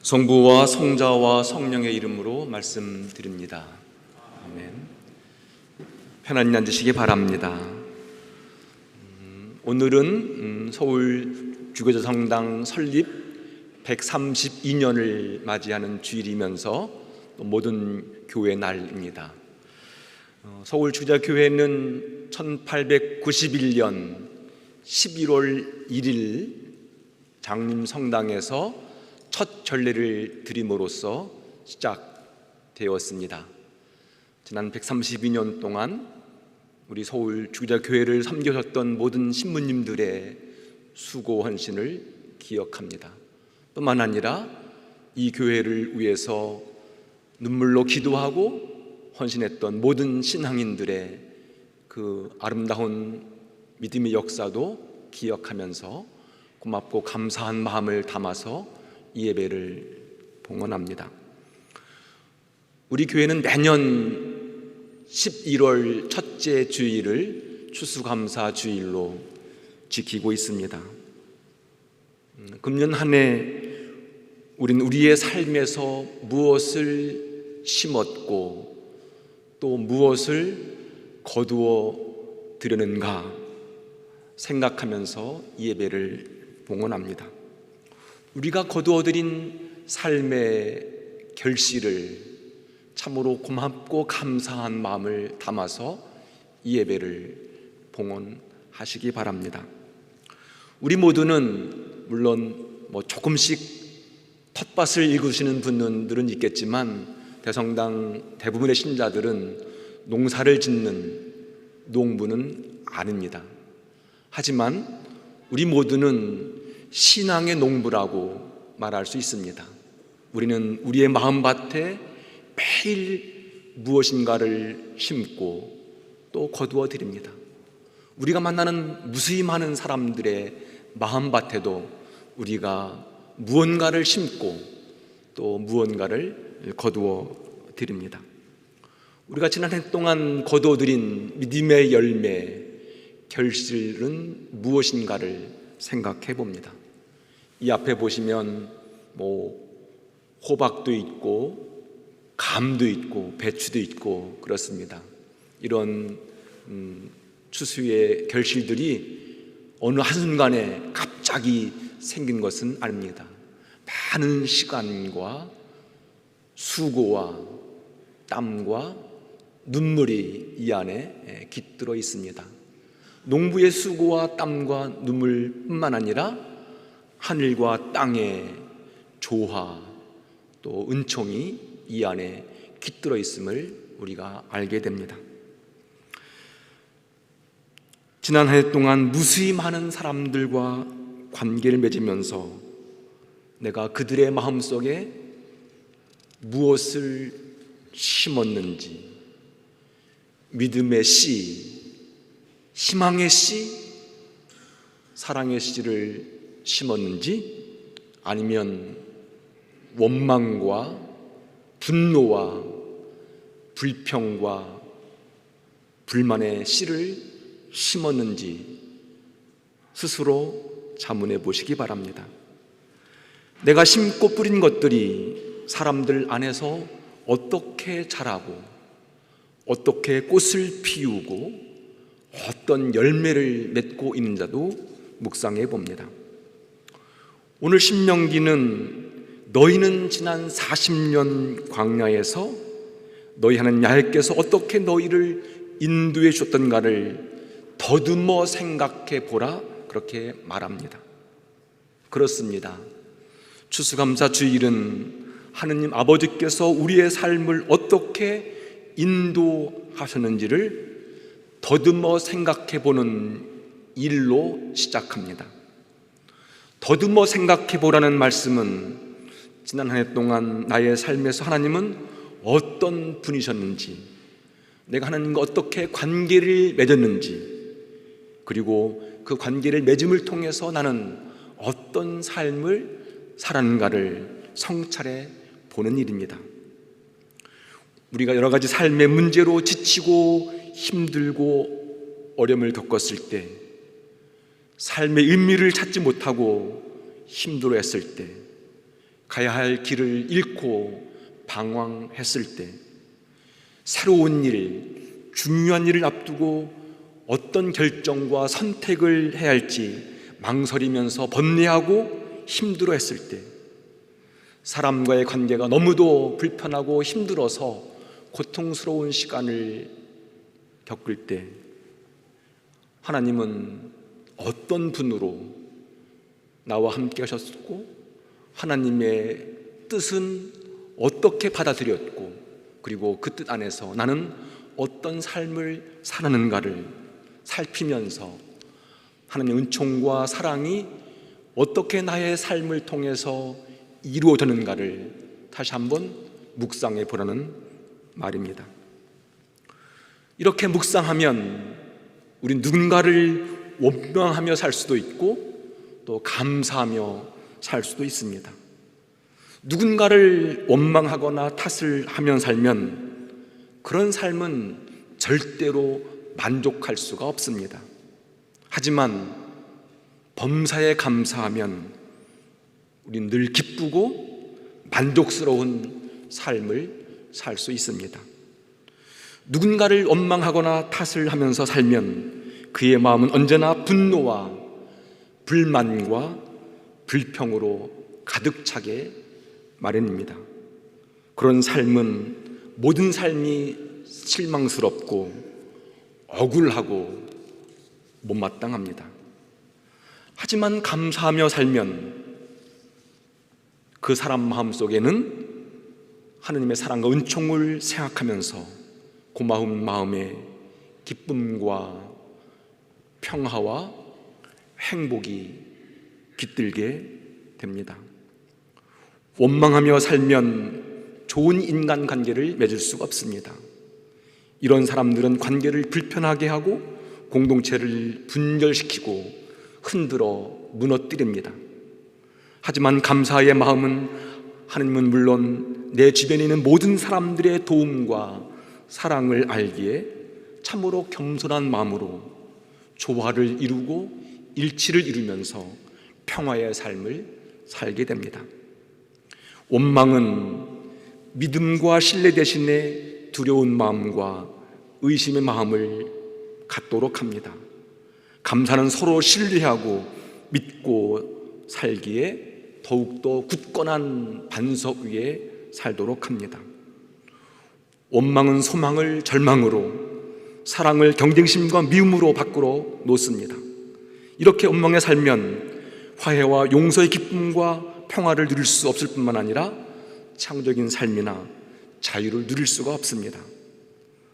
성부와 성자와 성령의 이름으로 말씀드립니다. 아멘. 편안히 앉으시기 바랍니다. 오늘은 서울 주교자 성당 설립 132년을 맞이하는 주일이면서 모든 교회 날입니다. 서울 주교자교회는 1891년 11월 1일 장림성당에서 첫 전례를 드림으로써 시작되었습니다. 지난 132년 동안 우리 서울 주교자교회를 섬겨줬던 모든 신부님들의 수고 헌신을 기억합니다. 뿐만 아니라 이 교회를 위해서 눈물로 기도하고 헌신했던 모든 신앙인들의 그 아름다운 믿음의 역사도 기억하면서 고맙고 감사한 마음을 담아서 이 예배를 봉헌합니다. 우리 교회는 매년 11월 첫째 주일을 추수감사 주일로 지키고 있습니다. 금년 한 해 우린 우리의 삶에서 무엇을 심었고 또 무엇을 거두어 들였는가 생각하면서 이 예배를 봉헌합니다. 우리가 거두어들인 삶의 결실을 참으로 고맙고 감사한 마음을 담아서 이 예배를 봉헌하시기 바랍니다. 우리 모두는 물론 조금씩 텃밭을 일구시는 분들은 있겠지만 대성당 대부분의 신자들은 농사를 짓는 농부는 아닙니다. 하지만 우리 모두는 신앙의 농부라고 말할 수 있습니다. 우리는 우리의 마음밭에 매일 무엇인가를 심고 또 거두어 드립니다. 우리가 만나는 무수히 많은 사람들의 마음밭에도 우리가 무언가를 심고 또 무언가를 거두어 드립니다. 우리가 지난 해 동안 거두어 드린 믿음의 열매, 결실은 무엇인가를 생각해 봅니다. 이 앞에 보시면 호박도 있고 감도 있고 배추도 있고 그렇습니다. 이런 추수의 결실들이 어느 한순간에 갑자기 생긴 것은 아닙니다. 많은 시간과 수고와 땀과 눈물이 이 안에 깃들어 있습니다. 농부의 수고와 땀과 눈물뿐만 아니라 하늘과 땅의 조화 또 은총이 이 안에 깃들어 있음을 우리가 알게 됩니다. 지난 한 해 동안 무수히 많은 사람들과 관계를 맺으면서 내가 그들의 마음속에 무엇을 심었는지, 믿음의 씨, 희망의 씨, 사랑의 씨를 심었는지 아니면 원망과 분노와 불평과 불만의 씨를 심었는지 스스로 자문해 보시기 바랍니다. 내가 심고 뿌린 것들이 사람들 안에서 어떻게 자라고 어떻게 꽃을 피우고 어떤 열매를 맺고 있는지도 묵상해 봅니다. 오늘 신명기는 너희는 지난 40년 광야에서 너희 하나님 야훼께서 어떻게 너희를 인도해 주셨던가를 더듬어 생각해 보라 그렇게 말합니다. 그렇습니다. 추수감사 주일은 하느님 아버지께서 우리의 삶을 어떻게 인도하셨는지를 더듬어 생각해 보는 일로 시작합니다. 더듬어 생각해 보라는 말씀은 지난 한 해 동안 나의 삶에서 하나님은 어떤 분이셨는지, 내가 하나님과 어떻게 관계를 맺었는지, 그리고 그 관계를 맺음을 통해서 나는 어떤 삶을 살았는가를 성찰해 보는 일입니다. 우리가 여러 가지 삶의 문제로 지치고 힘들고 어려움을 겪었을 때, 삶의 의미를 찾지 못하고 힘들어했을 때 가야 할 길을 잃고 방황했을 때, 새로운 일, 중요한 일을 앞두고 어떤 결정과 선택을 해야 할지 망설이면서 번뇌하고 힘들어했을 때, 사람과의 관계가 너무도 불편하고 힘들어서 고통스러운 시간을 겪을 때, 하나님은 어떤 분으로 나와 함께 하셨고, 하나님의 뜻은 어떻게 받아들였고, 그리고 그 뜻 안에서 나는 어떤 삶을 살았는가를 살피면서 하나님의 은총과 사랑이 어떻게 나의 삶을 통해서 이루어지는가를 다시 한번 묵상해 보라는 말입니다. 이렇게 묵상하면 우리 누군가를 원망하며 살 수도 있고 또 감사하며 살 수도 있습니다. 누군가를 원망하거나 탓을 하며 살면 그런 삶은 절대로 만족할 수가 없습니다. 하지만 범사에 감사하면 우리는 늘 기쁘고 만족스러운 삶을 살 수 있습니다. 누군가를 원망하거나 탓을 하면서 살면 그의 마음은 언제나 분노와 불만과 불평으로 가득 차게 마련입니다. 그런 삶은 모든 삶이 실망스럽고 억울하고 못마땅합니다. 하지만 감사하며 살면 그 사람 마음속에는 하느님의 사랑과 은총을 생각하면서 고마운 마음에 기쁨과 평화와 행복이 깃들게 됩니다. 원망하며 살면 좋은 인간관계를 맺을 수가 없습니다. 이런 사람들은 관계를 불편하게 하고 공동체를 분열시키고 흔들어 무너뜨립니다. 하지만 감사의 마음은 하나님은 물론 내 주변에 있는 모든 사람들의 도움과 사랑을 알기에 참으로 겸손한 마음으로 조화를 이루고 일치를 이루면서 평화의 삶을 살게 됩니다. 원망은 믿음과 신뢰 대신에 두려운 마음과 의심의 마음을 갖도록 합니다. 감사는 서로 신뢰하고 믿고 살기에 더욱더 굳건한 반석 위에 살도록 합니다. 원망은 소망을 절망으로, 사랑을 경쟁심과 미움으로 밖으로 놓습니다. 이렇게 원망에 살면 화해와 용서의 기쁨과 평화를 누릴 수 없을 뿐만 아니라 창조적인 삶이나 자유를 누릴 수가 없습니다.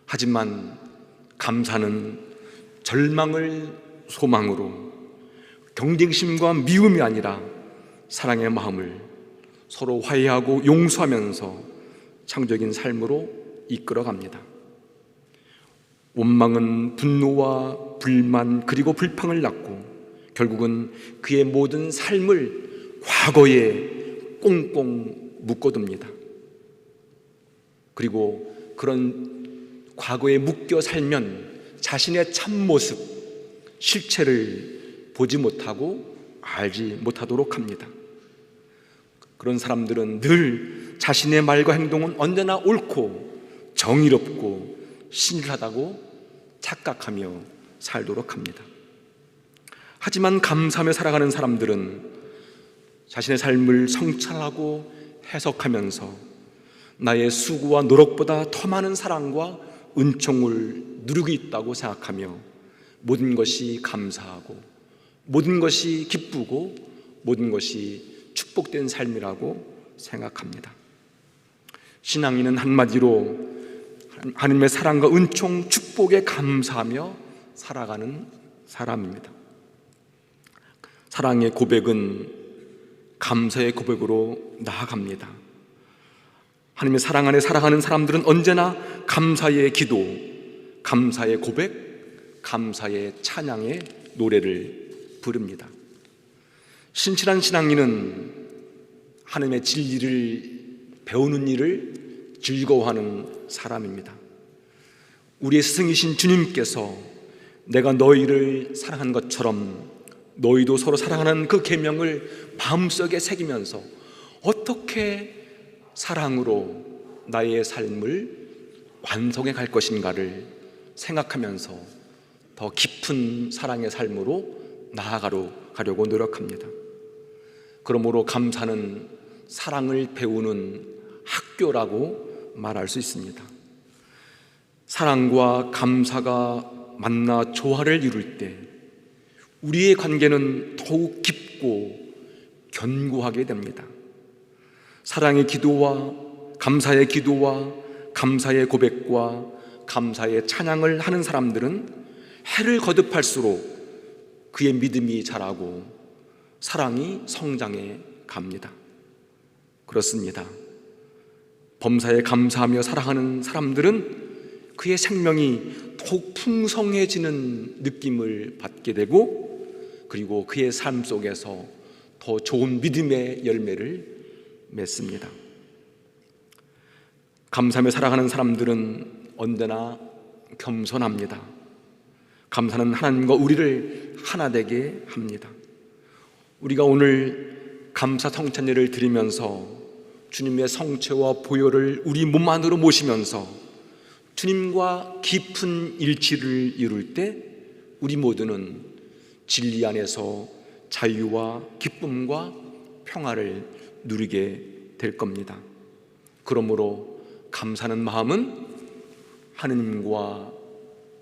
하지만 감사는 절망을 소망으로, 경쟁심과 미움이 아니라 사랑의 마음을 서로 화해하고 용서하면서 창조적인 삶으로 이끌어갑니다. 원망은 분노와 불만 그리고 불평을 낳고 결국은 그의 모든 삶을 과거에 꽁꽁 묶어둡니다. 그리고 그런 과거에 묶여 살면 자신의 참모습, 실체를 보지 못하고 알지 못하도록 합니다. 그런 사람들은 늘 자신의 말과 행동은 언제나 옳고 정의롭고 신실하다고 착각하며 살도록 합니다. 하지만 감사하며 살아가는 사람들은 자신의 삶을 성찰하고 해석하면서 나의 수고와 노력보다 더 많은 사랑과 은총을 누리고 있다고 생각하며 모든 것이 감사하고 모든 것이 기쁘고 모든 것이 축복된 삶이라고 생각합니다. 신앙인은 한마디로 하나님의 사랑과 은총, 축복에 감사하며 살아가는 사람입니다. 사랑의 고백은 감사의 고백으로 나아갑니다. 하나님의 사랑 안에 살아가는 사람들은 언제나 감사의 기도, 감사의 고백, 감사의 찬양의 노래를 부릅니다. 신실한 신앙인은 하나님의 진리를 배우는 일을 즐거워하는 사람입니다. 우리의 스승이신 주님께서 내가 너희를 사랑한 것처럼 너희도 서로 사랑하는 그 계명을 마음속에 새기면서 어떻게 사랑으로 나의 삶을 완성해 갈 것인가를 생각하면서 더 깊은 사랑의 삶으로 나아가려고 노력합니다. 그러므로 감사는 사랑을 배우는 학교라고 말할 수 있습니다. 사랑과 감사가 만나 조화를 이룰 때 우리의 관계는 더욱 깊고 견고하게 됩니다. 사랑의 기도와 감사의 고백과 감사의 찬양을 하는 사람들은 해를 거듭할수록 그의 믿음이 자라고 사랑이 성장해 갑니다. 그렇습니다. 범사에 감사하며 살아가는 사람들은 그의 생명이 더욱 풍성해지는 느낌을 받게 되고, 그리고 그의 삶 속에서 더 좋은 믿음의 열매를 맺습니다. 감사하며 살아가는 사람들은 언제나 겸손합니다. 감사는 하나님과 우리를 하나 되게 합니다. 우리가 오늘 감사 성찬예를 드리면서 주님의 성체와 보혈을 우리 몸 안으로 모시면서 주님과 깊은 일치를 이룰 때 우리 모두는 진리 안에서 자유와 기쁨과 평화를 누리게 될 겁니다. 그러므로 감사하는 마음은 하느님과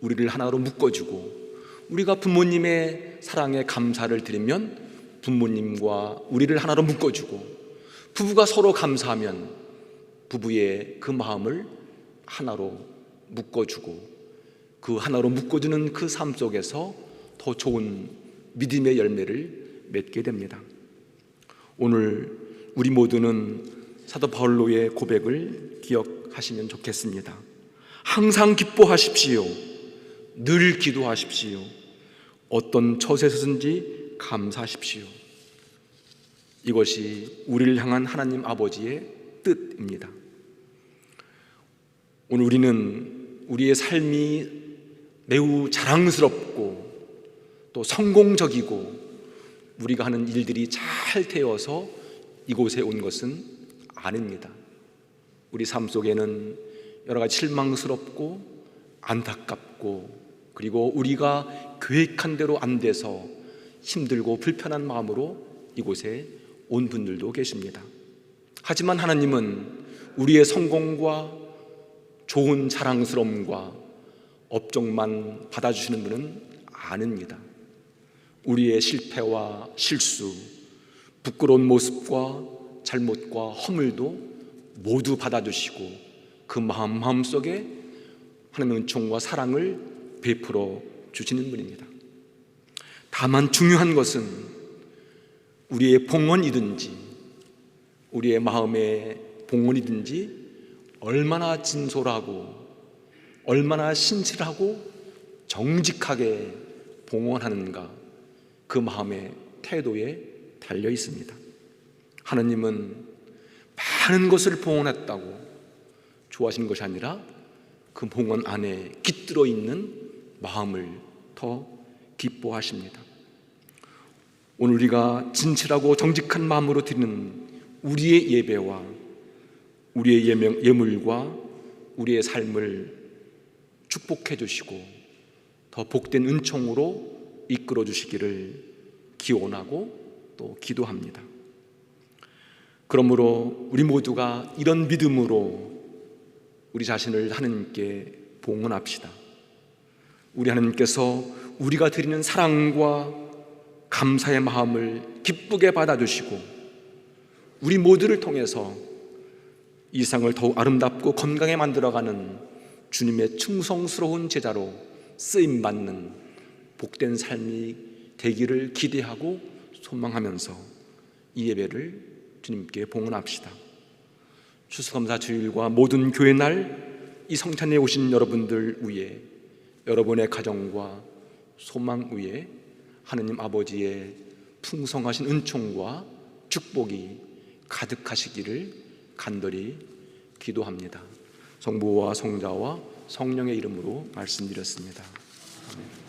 우리를 하나로 묶어주고, 우리가 부모님의 사랑에 감사를 드리면 부모님과 우리를 하나로 묶어주고, 부부가 서로 감사하면 부부의 그 마음을 하나로 묶어주고, 그 하나로 묶어주는 그 삶 속에서 더 좋은 믿음의 열매를 맺게 됩니다. 오늘 우리 모두는 사도 바울로의 고백을 기억하시면 좋겠습니다. 항상 기뻐하십시오. 늘 기도하십시오. 어떤 처세서든지 감사하십시오. 이것이 우리를 향한 하나님 아버지의 뜻입니다. 오늘 우리는 우리의 삶이 매우 자랑스럽고 또 성공적이고 우리가 하는 일들이 잘 되어서 이곳에 온 것은 아닙니다. 우리 삶 속에는 여러 가지 실망스럽고 안타깝고, 그리고 우리가 계획한 대로 안 돼서 힘들고 불편한 마음으로 이곳에 온 분들도 계십니다. 하지만 하나님은 우리의 성공과 좋은 자랑스러움과 업적만 받아주시는 분은 아닙니다. 우리의 실패와 실수, 부끄러운 모습과 잘못과 허물도 모두 받아주시고 그 마음속에 하나님의 은총과 사랑을 베풀어 주시는 분입니다. 다만 중요한 것은 우리의 봉헌이든지 우리의 마음의 봉헌이든지 얼마나 진솔하고 얼마나 신실하고 정직하게 봉헌하는가, 그 마음의 태도에 달려 있습니다. 하나님은 많은 것을 봉헌했다고 좋아하시는 것이 아니라 그 봉헌 안에 깃들어 있는 마음을 더 기뻐하십니다. 오늘 우리가 진실하고 정직한 마음으로 드리는 우리의 예배와 우리의 예물과 우리의 삶을 축복해 주시고 더 복된 은총으로 이끌어 주시기를 기원하고 또 기도합니다. 그러므로 우리 모두가 이런 믿음으로 우리 자신을 하나님께 봉헌합시다. 우리 하나님께서 우리가 드리는 사랑과 감사의 마음을 기쁘게 받아주시고 우리 모두를 통해서 이 세상을 더욱 아름답고 건강하게 만들어가는 주님의 충성스러운 제자로 쓰임받는 복된 삶이 되기를 기대하고 소망하면서 이 예배를 주님께 봉헌합시다. 추수감사 주일과 모든 교회 날 이 성찬에 오신 여러분들 위에, 여러분의 가정과 소망 위에 하느님 아버지의 풍성하신 은총과 축복이 가득하시기를 간절히 기도합니다. 성부와 성자와 성령의 이름으로 말씀드렸습니다. 아멘.